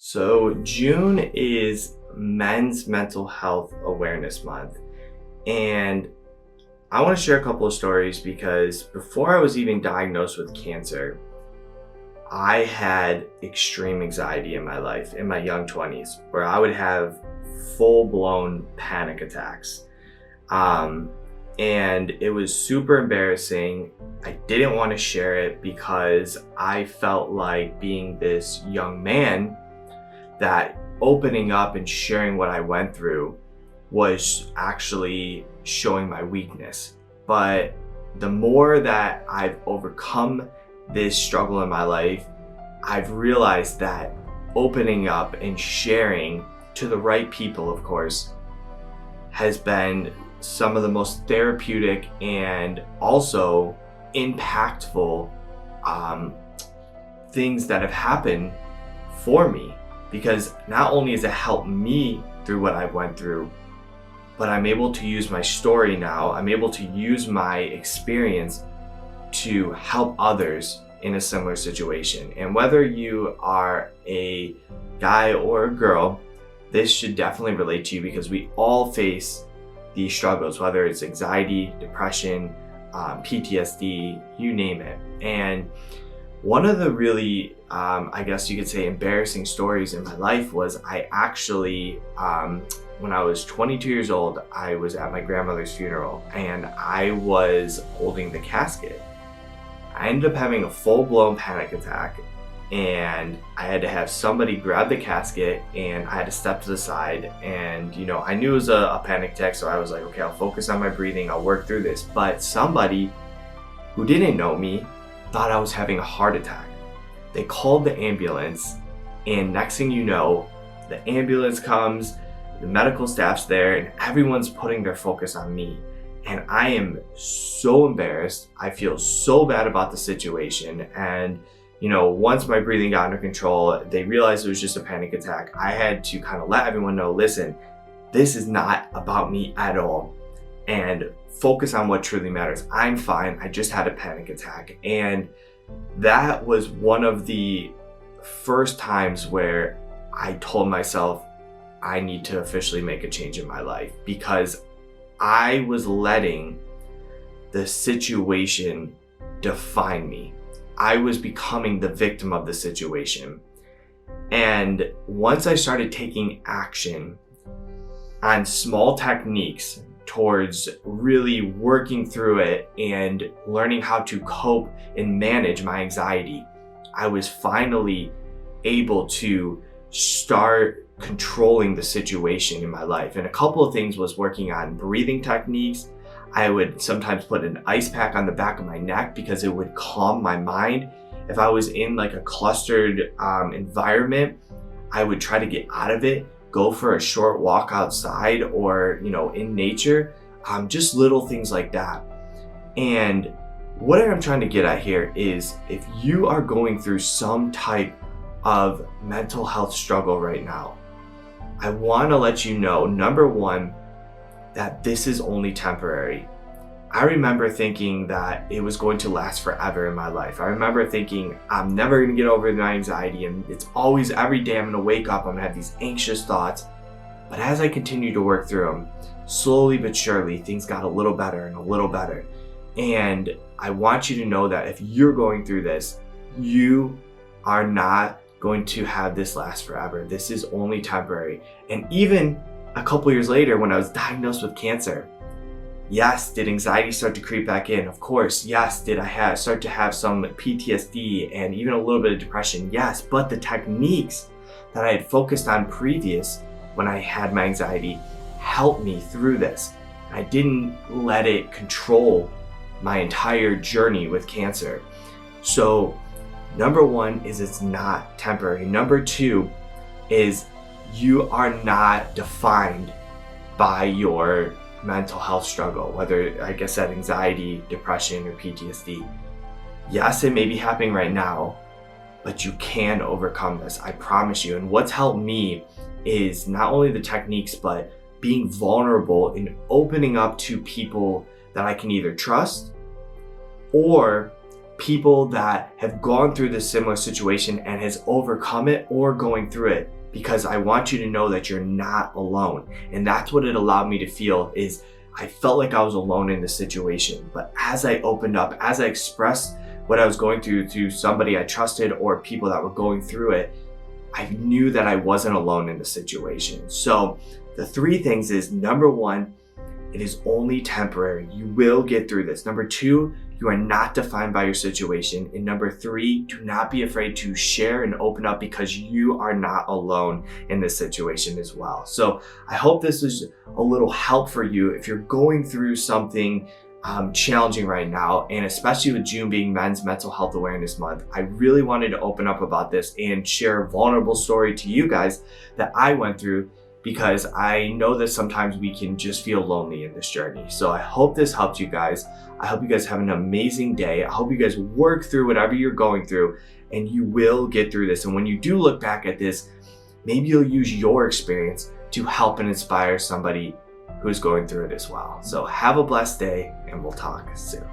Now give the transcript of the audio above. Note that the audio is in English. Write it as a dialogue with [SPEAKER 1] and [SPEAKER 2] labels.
[SPEAKER 1] So, June is Men's Mental Health Awareness Month. And I want to share a couple of stories because before I was even diagnosed with cancer, I had extreme anxiety in my life in my young 20s where I would have full blown panic attacks. Um, and it was super embarrassing. I didn't want to share it because I felt like being this young man that opening up and sharing what I went through was actually showing my weakness. But the more that I've overcome this struggle in my life, I've realized that opening up and sharing to the right people, of course, has been some of the most therapeutic and also impactful things that have happened for me. Because not only has it helped me through what I went through, but I'm able to use my story now. I'm able to use my experience to help others in a similar situation. And whether you are a guy or a girl, this should definitely relate to you because we all face these struggles, whether it's anxiety, depression, PTSD, you name it. And one of the really, I guess you could say, embarrassing stories in my life was I actually, when I was 22 years old, I was at my grandmother's funeral and I was holding the casket. I ended up having a full-blown panic attack and I had to have somebody grab the casket and I had to step to the side. And, I knew it was a panic attack, so I was like, okay, I'll focus on my breathing, I'll work through this. But somebody who didn't know me thought I was having a heart attack. They called the ambulance, and next thing you know, the ambulance comes, the medical staff's there, and everyone's putting their focus on me. And I am so embarrassed. I feel so bad about the situation. And, once my breathing got under control, they realized it was just a panic attack. I had to kind of let everyone know, listen, this is not about me at all. And focus on what truly matters. I'm fine. I just had a panic attack. And that was one of the first times where I told myself I need to officially make a change in my life because I was letting the situation define me. I was becoming the victim of the situation. And once I started taking action on small techniques towards really working through it and learning how to cope and manage my anxiety, I was finally able to start controlling the situation in my life. And a couple of things was working on breathing techniques. I would sometimes put an ice pack on the back of my neck because it would calm my mind. If I was in like a clustered environment, I would try to get out of it, go for a short walk outside or, in nature, just little things like that. And what I'm trying to get at here is if you are going through some type of mental health struggle right now, I want to let you know, number one, that this is only temporary. I remember thinking that it was going to last forever in my life. I remember thinking I'm never going to get over my anxiety and it's always every day I'm going to wake up, I'm going to have these anxious thoughts. But as I continued to work through them, slowly but surely things got a little better and a little better. And I want you to know that if you're going through this, you are not going to have this last forever. This is only temporary. And even a couple years later, when I was diagnosed with cancer, yes, did anxiety start to creep back in? Of course. Yes, did I start to have some PTSD and even a little bit of depression? Yes, but the techniques that I had focused on previous when I had my anxiety helped me through this. I didn't let it control my entire journey with cancer. So number one is it's not temporary. Number two is you are not defined by your mental health struggle, whether, like I said, anxiety, depression, or PTSD. Yes, it may be happening right now, but you can overcome this, I promise you. And what's helped me is not only the techniques, but being vulnerable and opening up to people that I can either trust or people that have gone through this similar situation and has overcome it or going through it, because I want you to know that you're not alone. And that's what it allowed me to feel, is I felt like I was alone in the situation. But as I opened up, as I expressed what I was going through to somebody I trusted or people that were going through it, I knew that I wasn't alone in the situation. So the 3 things is, number 1, it is only temporary. You will get through this. Number 2, you are not defined by your situation. And number 3, do not be afraid to share and open up, because you are not alone in this situation as well. So I hope this is a little help for you if you're going through something challenging right now, and especially with June being Men's Mental Health Awareness Month. I really wanted to open up about this and share a vulnerable story to you guys that I went through, because I know that sometimes we can just feel lonely in this journey. So I hope this helped you guys. I hope you guys have an amazing day. I hope you guys work through whatever you're going through, and you will get through this. And when you do look back at this, maybe you'll use your experience to help and inspire somebody who's going through it as well. So have a blessed day, and we'll talk soon.